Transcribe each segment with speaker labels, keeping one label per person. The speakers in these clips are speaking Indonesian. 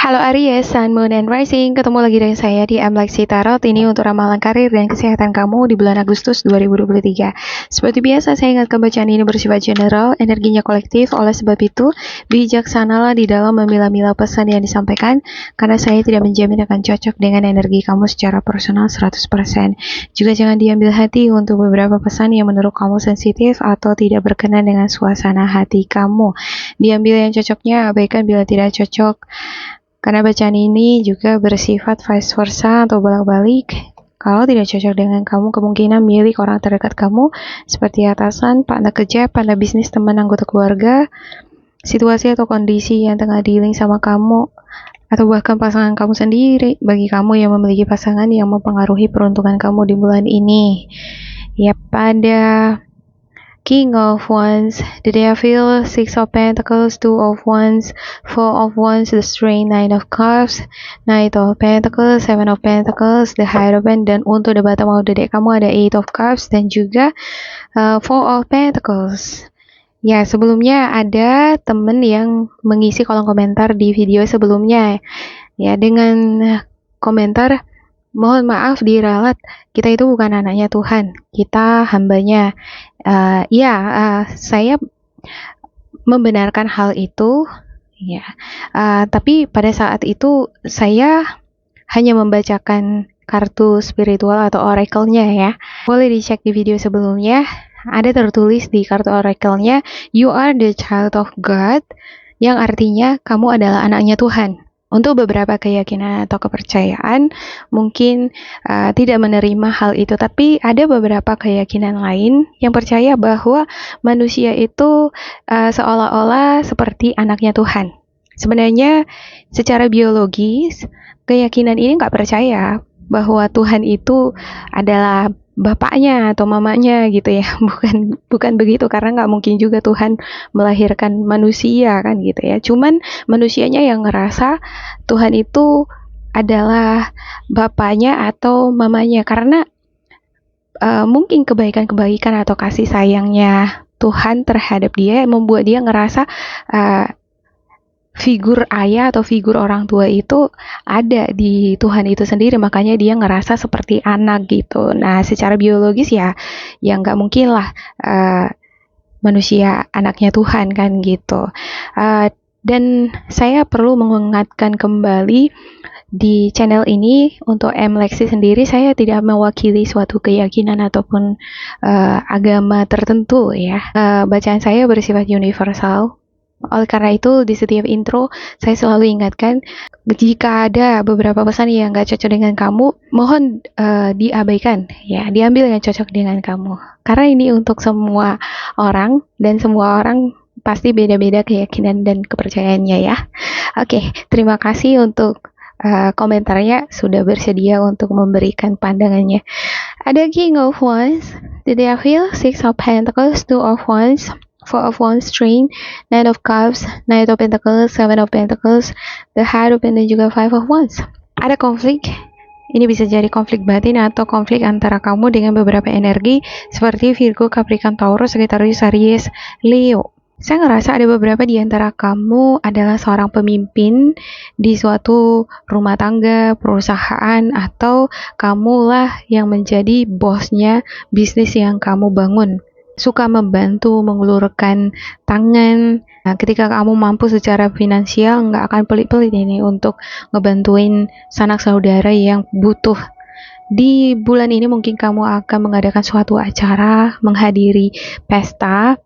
Speaker 1: Halo Aries, Sun, Moon, and Rising. Ketemu lagi dengan saya di Amlexi Tarot. Ini untuk ramalan karir dan kesehatan kamu di bulan Agustus 2023. Seperti biasa, saya ingatkan bacaan ini bersifat general, energinya kolektif. Oleh sebab itu, bijaksanalah di dalam memilah-milah pesan yang disampaikan, karena saya tidak menjamin akan cocok dengan energi kamu secara personal 100%. Juga jangan diambil hati untuk beberapa pesan yang menurut kamu sensitif atau tidak berkenan dengan suasana hati kamu. Diambil yang cocoknya, abaikan bila tidak cocok. Karena bacaan ini juga bersifat vice versa atau bolak-balik. Kalau tidak cocok dengan kamu, kemungkinan milik orang terdekat kamu seperti atasan, partner kerja, partner bisnis, teman, anggota keluarga, situasi atau kondisi yang tengah dealing sama kamu, atau bahkan pasangan kamu sendiri. Bagi kamu yang memiliki pasangan yang mempengaruhi peruntungan kamu di bulan ini. Ya, pada King of Wands, the Devil, Six of Pentacles, Two of Wands, Four of Wands, the Strength, Nine of Cups, Knight of Pentacles, Seven of Pentacles, the Hierophant, dan untuk the bottom of the deck kamu ada Eight of Cups dan juga Four of Pentacles. Ya, sebelumnya ada temen yang mengisi kolom komentar di video sebelumnya. Ya, dengan komentar, mohon maaf diralat, kita itu bukan anaknya Tuhan, kita hambanya. Saya membenarkan hal itu, ya. Tapi pada saat itu saya hanya membacakan kartu spiritual atau oracle-nya ya. Boleh dicek di video sebelumnya, ada tertulis di kartu oracle-nya, you are the child of God, yang artinya kamu adalah anaknya Tuhan. Untuk beberapa keyakinan atau kepercayaan mungkin tidak menerima hal itu, tapi ada beberapa keyakinan lain yang percaya bahwa manusia itu seolah-olah seperti anaknya Tuhan. Sebenarnya secara biologis keyakinan ini nggak percaya bahwa Tuhan itu adalah bapaknya atau mamanya gitu ya, bukan begitu, karena nggak mungkin juga Tuhan melahirkan manusia kan gitu ya. Cuman manusianya yang ngerasa Tuhan itu adalah bapaknya atau mamanya, karena mungkin kebaikan-kebaikan atau kasih sayangnya Tuhan terhadap dia membuat dia ngerasa figur ayah atau figur orang tua itu ada di Tuhan itu sendiri, makanya dia ngerasa seperti anak gitu. Nah, secara biologis ya nggak mungkin lah manusia anaknya Tuhan kan gitu. Dan saya perlu mengingatkan kembali di channel ini, untuk Amlexi sendiri saya tidak mewakili suatu keyakinan ataupun agama tertentu ya. Bacaan saya bersifat universal. Oleh karena itu, di setiap intro, saya selalu ingatkan, jika ada beberapa pesan yang gak cocok dengan kamu, mohon diabaikan, ya, diambil yang cocok dengan kamu. Karena ini untuk semua orang, dan semua orang pasti beda-beda keyakinan dan kepercayaannya ya. Oke, terima kasih untuk komentarnya, sudah bersedia untuk memberikan pandangannya. Ada King of Wands, the Devil, Six of Pentacles, Two of Wands, Four of Wands, Strength, Nine of Cups, Knight of Pentacles, Seven of Pentacles, the Hierophant, dan juga Five of Wands. Ada konflik. Ini bisa jadi konflik batin atau konflik antara kamu dengan beberapa energi seperti Virgo, Capricorn, Taurus, Sagittarius, Aries, Leo. Saya ngerasa ada beberapa di antara kamu adalah seorang pemimpin di suatu rumah tangga, perusahaan, atau kamulah yang menjadi bosnya bisnis yang kamu bangun. Suka membantu, mengulurkan tangan. Nah, ketika kamu mampu secara finansial, nggak akan pelit-pelit ini untuk ngebantuin sanak saudara yang butuh. Di bulan ini mungkin kamu akan mengadakan suatu acara, menghadiri pesta.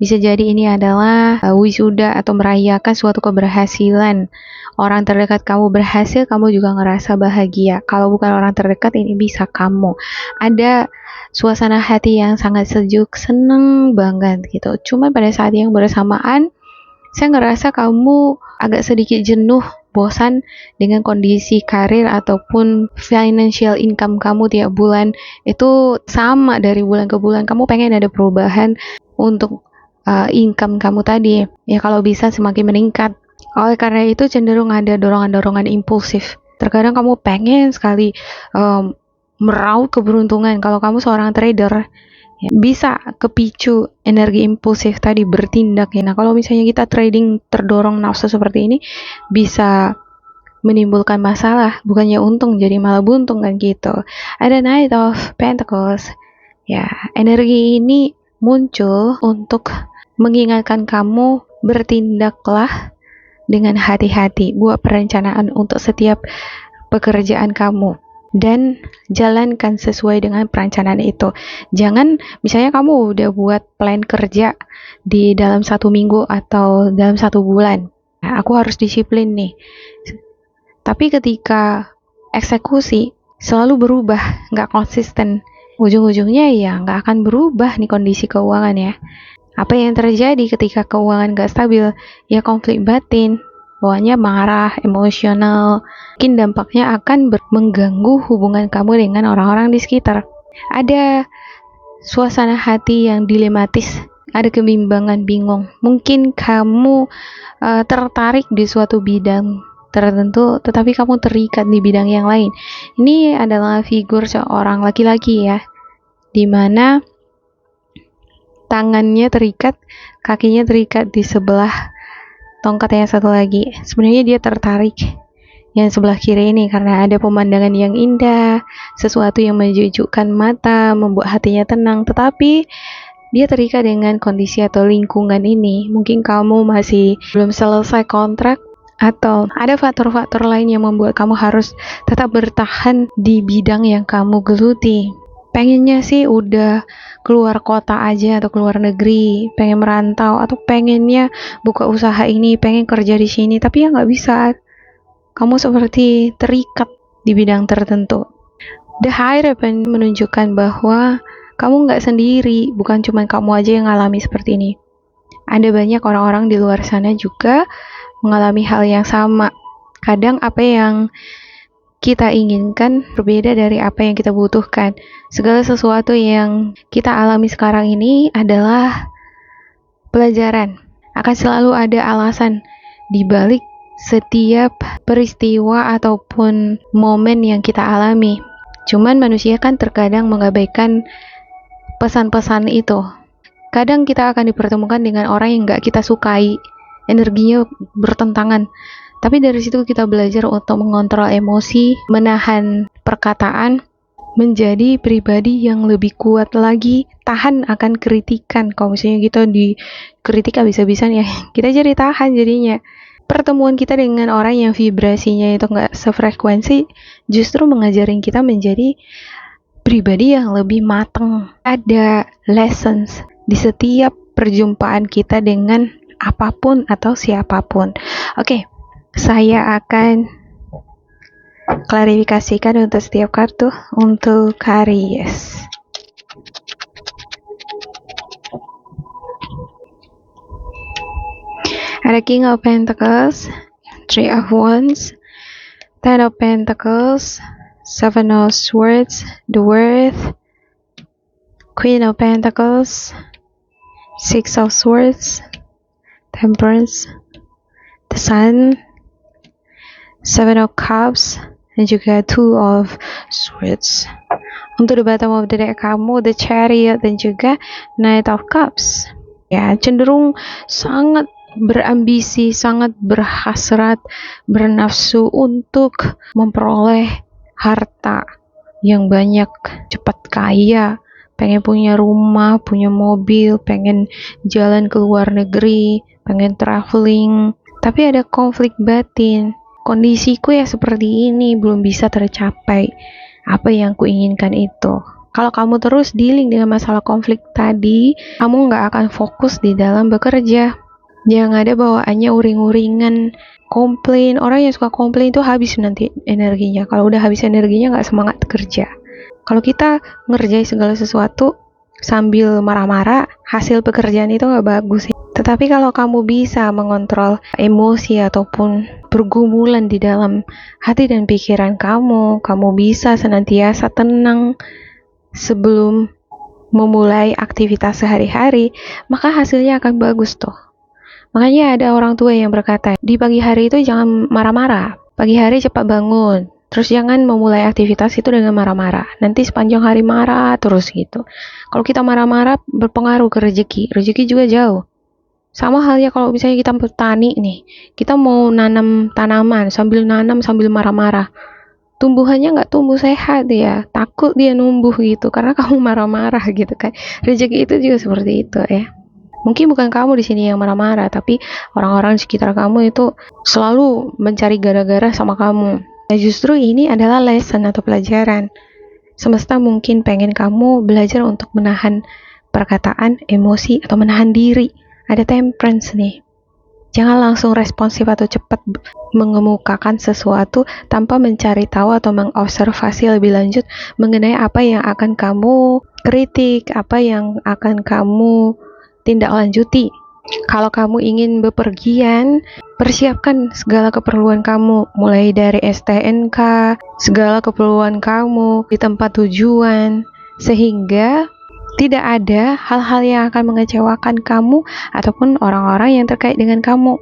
Speaker 1: Bisa jadi ini adalah wisuda atau merayakan suatu keberhasilan. Orang terdekat kamu berhasil, kamu juga ngerasa bahagia. Kalau bukan orang terdekat, ini bisa kamu. Ada suasana hati yang sangat sejuk, seneng banget gitu. Cuma pada saat yang bersamaan, saya ngerasa kamu agak sedikit jenuh, bosan dengan kondisi karir ataupun financial income kamu tiap bulan. Itu sama dari bulan ke bulan. Kamu pengen ada perubahan untuk income kamu tadi. Ya, kalau bisa semakin meningkat. Oleh karena itu cenderung ada dorongan-dorongan impulsif. Terkadang kamu pengen sekali meraup keberuntungan. Kalau kamu seorang trader, ya, bisa kepicu energi impulsif tadi bertindak ya. Nah, kalau misalnya kita trading terdorong nafsu seperti ini, bisa menimbulkan masalah, bukannya untung jadi malah buntung kan gitu. Ada Knight of Pentacles. Ya, energi ini muncul untuk mengingatkan kamu bertindaklah dengan hati-hati, buat perencanaan untuk setiap pekerjaan kamu dan jalankan sesuai dengan perencanaan itu. Jangan misalnya kamu udah buat plan kerja di dalam 1 minggu atau dalam 1 bulan. Nah, aku harus disiplin nih. Tapi ketika eksekusi selalu berubah, nggak konsisten. Ujung-ujungnya ya nggak akan berubah nih kondisi keuangan ya. Apa yang terjadi ketika keuangan nggak stabil? Ya konflik batin, bawaannya marah, emosional. Mungkin dampaknya akan mengganggu hubungan kamu dengan orang-orang di sekitar. Ada suasana hati yang dilematis, ada kebimbangan, bingung. Mungkin kamu tertarik di suatu bidang tertentu, tetapi kamu terikat di bidang yang lain. Ini adalah figur seorang laki-laki ya, dimana tangannya terikat, kakinya terikat di sebelah tongkat yang satu lagi. Sebenarnya dia tertarik yang sebelah kiri ini karena ada pemandangan yang indah, sesuatu yang menjejukkan mata, membuat hatinya tenang, tetapi dia terikat dengan kondisi atau lingkungan ini. Mungkin kamu masih belum selesai kontrak, atau ada faktor-faktor lain yang membuat kamu harus tetap bertahan di bidang yang kamu geluti. Pengennya sih udah keluar kota aja atau keluar negeri, pengen merantau, atau pengennya buka usaha ini, pengen kerja di sini, tapi ya nggak bisa. Kamu seperti terikat di bidang tertentu. The Hierophant menunjukkan bahwa kamu nggak sendiri, bukan cuma kamu aja yang ngalami seperti ini. Ada banyak orang-orang di luar sana juga mengalami hal yang sama. Kadang apa yang kita inginkan berbeda dari apa yang kita butuhkan. Segala sesuatu yang kita alami sekarang ini adalah pelajaran. Akan selalu ada alasan di balik setiap peristiwa ataupun momen yang kita alami. Cuman manusia kan terkadang mengabaikan pesan-pesan itu. Kadang kita akan dipertemukan dengan orang yang gak kita sukai, energinya bertentangan. Tapi dari situ kita belajar untuk mengontrol emosi, menahan perkataan, menjadi pribadi yang lebih kuat lagi, tahan akan kritikan. Kalau misalnya kita dikritik habis-habisan ya, kita jadi tahan jadinya. Pertemuan kita dengan orang yang vibrasinya itu nggak sefrekuensi, justru mengajarin kita menjadi pribadi yang lebih matang. Ada lessons di setiap perjumpaan kita dengan apapun atau siapapun. Oke, saya akan klarifikasikan untuk setiap kartu untuk Aries. Ada King of Pentacles, Three of Wands, Ten of Pentacles, Seven of Swords, the Worth, Queen of Pentacles, Six of Swords, Temperance, the Sun, Seven of Cups, dan juga Two of Swords. Untuk the bottom of the deck kamu, the Chariot dan juga Knight of Cups. Ya, cenderung sangat berambisi, sangat berhasrat, bernafsu untuk memperoleh harta yang banyak, cepat kaya, pengen punya rumah, punya mobil, pengen jalan ke luar negeri, pengen traveling. Tapi ada konflik batin. Kondisiku ya seperti ini, belum bisa tercapai apa yang kuinginkan itu. Kalau kamu terus dealing dengan masalah konflik tadi, kamu nggak akan fokus di dalam bekerja. Yang ada bawaannya uring-uringan, komplain. Orang yang suka komplain itu habis nanti energinya. Kalau udah habis energinya nggak semangat kerja. Kalau kita ngerjain segala sesuatu sambil marah-marah, hasil pekerjaan itu nggak bagus. Tetapi kalau kamu bisa mengontrol emosi ataupun pergumulan di dalam hati dan pikiran kamu bisa senantiasa tenang sebelum memulai aktivitas sehari-hari, maka hasilnya akan bagus tuh. Makanya ada orang tua yang berkata, di pagi hari itu jangan marah-marah. Pagi hari cepat bangun. Terus jangan memulai aktivitas itu dengan marah-marah. Nanti sepanjang hari marah terus gitu. Kalau kita marah-marah berpengaruh ke rezeki. Rezeki juga jauh. Sama halnya kalau misalnya kita petani nih, kita mau nanam tanaman sambil marah-marah. Tumbuhannya nggak tumbuh sehat ya, takut dia numbuh gitu karena kamu marah-marah gitu kan. Rezeki itu juga seperti itu ya. Mungkin bukan kamu di sini yang marah-marah, tapi orang-orang di sekitar kamu itu selalu mencari gara-gara sama kamu. Nah, justru ini adalah lesson atau pelajaran. Semesta mungkin pengen kamu belajar untuk menahan perkataan, emosi, atau menahan diri. Ada temperance nih. Jangan langsung responsif atau cepat mengemukakan sesuatu tanpa mencari tahu atau mengobservasi lebih lanjut mengenai apa yang akan kamu kritik, apa yang akan kamu tindak lanjuti. Kalau kamu ingin bepergian, persiapkan segala keperluan kamu, mulai dari STNK, segala keperluan kamu di tempat tujuan, sehingga tidak ada hal-hal yang akan mengecewakan kamu ataupun orang-orang yang terkait dengan kamu.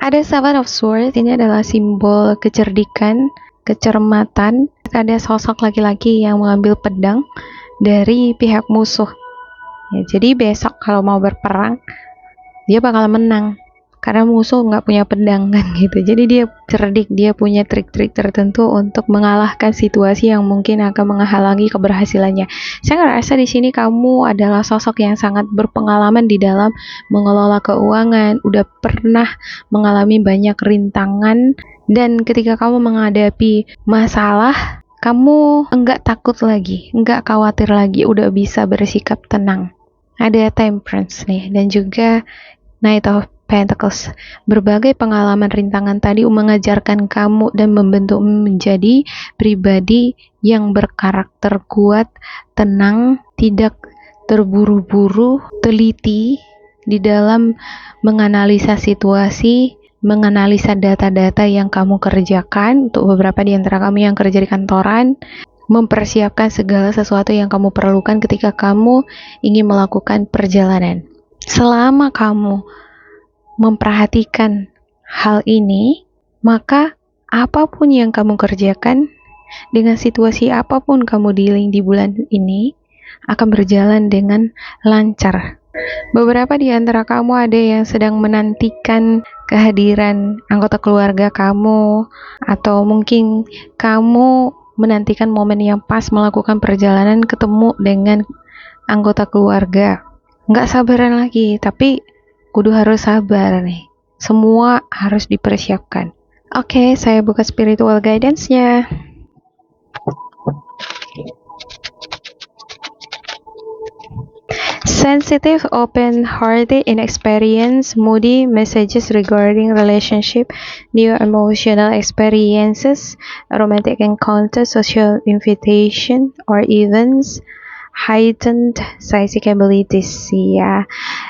Speaker 1: Ada Seven of Swords, ini adalah simbol kecerdikan, kecermatan. Ada sosok laki-laki yang mengambil pedang dari pihak musuh. Ya, jadi besok kalau mau berperang, dia bakal menang karena musuh nggak punya pedang kan gitu. Jadi dia cerdik, dia punya trik-trik tertentu untuk mengalahkan situasi yang mungkin akan menghalangi keberhasilannya. Saya ngerasa di sini kamu adalah sosok yang sangat berpengalaman di dalam mengelola keuangan, udah pernah mengalami banyak rintangan, dan ketika kamu menghadapi masalah, kamu enggak takut lagi, enggak khawatir lagi, udah bisa bersikap tenang. Ada temperance nih, dan juga Knight of Pentacles. Berbagai pengalaman rintangan tadi mengajarkan kamu dan membentukmu menjadi pribadi yang berkarakter kuat, tenang, tidak terburu-buru, teliti di dalam menganalisa situasi, menganalisa data-data yang kamu kerjakan. Untuk beberapa di antara kamu yang kerja di kantoran, mempersiapkan segala sesuatu yang kamu perlukan ketika kamu ingin melakukan perjalanan. Selama kamu memperhatikan hal ini, maka apapun yang kamu kerjakan, dengan situasi apapun kamu dealing di bulan ini, akan berjalan dengan lancar. Beberapa di antara kamu ada yang sedang menantikan kehadiran anggota keluarga kamu, atau mungkin kamu menantikan momen yang pas melakukan perjalanan ketemu dengan anggota keluarga. Nggak sabaran lagi, tapi kudu harus sabar nih. Semua harus dipersiapkan. Oke, saya buka spiritual guidance-nya. Sensitive, open-hearted, inexperienced, moody, messages regarding relationship, new emotional experiences, romantic encounter, social invitation, or events, heightened psychic abilities. Ya,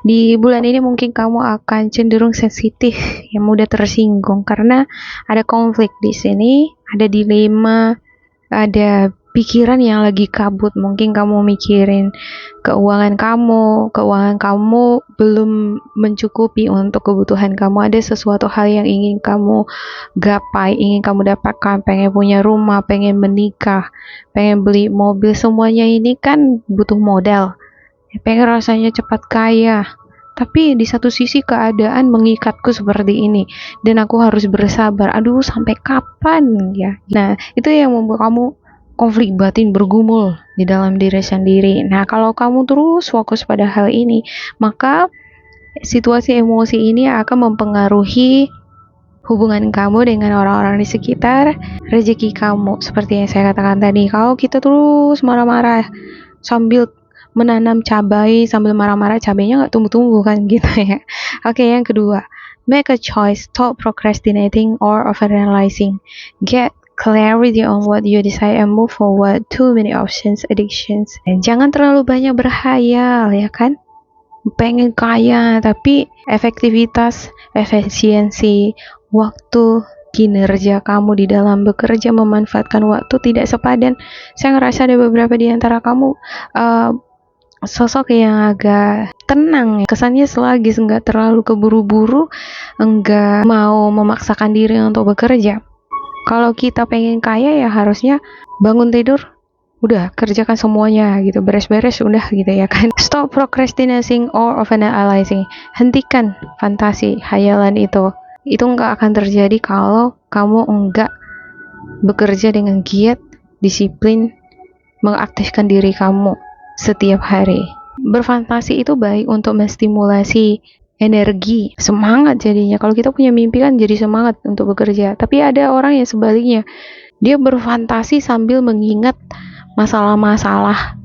Speaker 1: di bulan ini mungkin kamu akan cenderung sensitif, yang mudah tersinggung karena ada konflik di sini, ada dilema, ada pikiran yang lagi kabut. Mungkin kamu mikirin keuangan kamu belum mencukupi untuk kebutuhan kamu. Ada sesuatu hal yang ingin kamu gapai, ingin kamu dapatkan, pengen punya rumah, pengen menikah, pengen beli mobil. Semuanya ini kan butuh modal. Pengen rasanya cepat kaya, tapi di satu sisi keadaan mengikatku seperti ini dan aku harus bersabar. Aduh, sampai kapan ya? Nah, itu yang membuat kamu konflik batin bergumul di dalam diri sendiri. Nah, kalau kamu terus fokus pada hal ini, maka situasi emosi ini akan mempengaruhi hubungan kamu dengan orang-orang di sekitar, rezeki kamu. Seperti yang saya katakan tadi, kalau kita terus marah-marah sambil menanam cabai, sambil marah-marah cabainya nggak tumbuh-tumbuh kan gitu ya. Oke, yang kedua, make a choice, stop procrastinating or overanalyzing. Get clarity on what you desire and move forward. Too many options, addictions. Dan jangan terlalu banyak berhayal, ya kan? Pengen kaya, tapi efektivitas, efisiensi, waktu, kinerja kamu di dalam bekerja, memanfaatkan waktu tidak sepadan. Saya ngerasa ada beberapa di antara kamu sosok yang agak tenang, kesannya selagis, nggak terlalu keburu-buru, nggak mau memaksakan diri untuk bekerja. Kalau kita pengen kaya ya harusnya bangun tidur, udah kerjakan semuanya gitu, beres-beres udah gitu ya kan. Stop procrastinating or overanalyzing. Hentikan fantasi hayalan itu nggak akan terjadi kalau kamu enggak bekerja dengan giat, disiplin, mengaktifkan diri kamu setiap hari. Berfantasi itu baik untuk menstimulasi energi, semangat jadinya. Kalau kita punya mimpi kan jadi semangat untuk bekerja. Tapi ada orang yang sebaliknya, dia berfantasi sambil mengingat masalah-masalah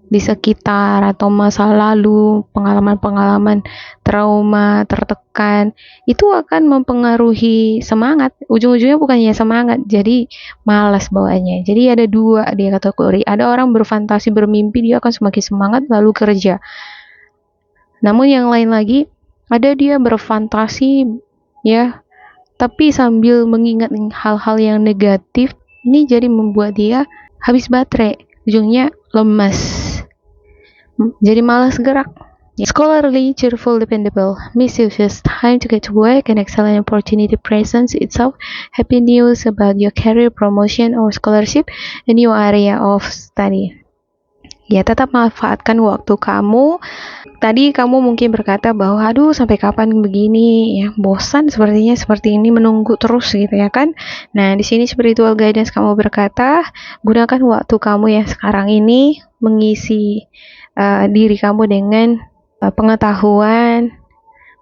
Speaker 1: di sekitar atau masa lalu, pengalaman-pengalaman trauma, tertekan, itu akan mempengaruhi semangat. Ujung-ujungnya bukannya semangat, jadi malas bawaannya. Jadi ada dua dia kategori. Ada orang berfantasi, bermimpi, dia akan semakin semangat lalu kerja. Namun yang lain lagi, ada dia berfantasi ya, tapi sambil mengingat hal-hal yang negatif, ini jadi membuat dia habis baterai, ujungnya lemas. Jadi malas gerak. Scholarly, cheerful, dependable, mischievous, time to get to work, an excellent opportunity presents itself, happy news about your career promotion or scholarship, a new area of study. Ya, tetap manfaatkan waktu kamu. Tadi kamu mungkin berkata bahwa, aduh sampai kapan begini, ya bosan sepertinya seperti ini menunggu terus gitu ya kan. Nah, di sini spiritual guidance kamu berkata, gunakan waktu kamu yang sekarang ini mengisi diri kamu dengan pengetahuan,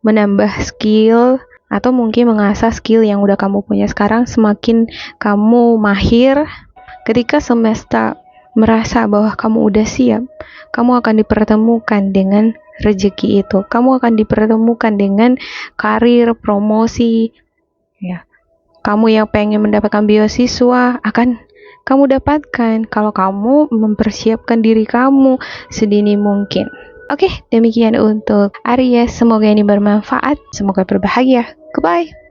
Speaker 1: menambah skill, atau mungkin mengasah skill yang udah kamu punya sekarang. Semakin kamu mahir, ketika semesta merasa bahwa kamu udah siap, kamu akan dipertemukan dengan rezeki itu. Kamu akan dipertemukan dengan karir, promosi. Ya. Kamu yang pengen mendapatkan beasiswa akan kamu dapatkan kalau kamu mempersiapkan diri kamu sedini mungkin. Oke, demikian untuk Aries. Semoga ini bermanfaat. Semoga berbahagia. Goodbye.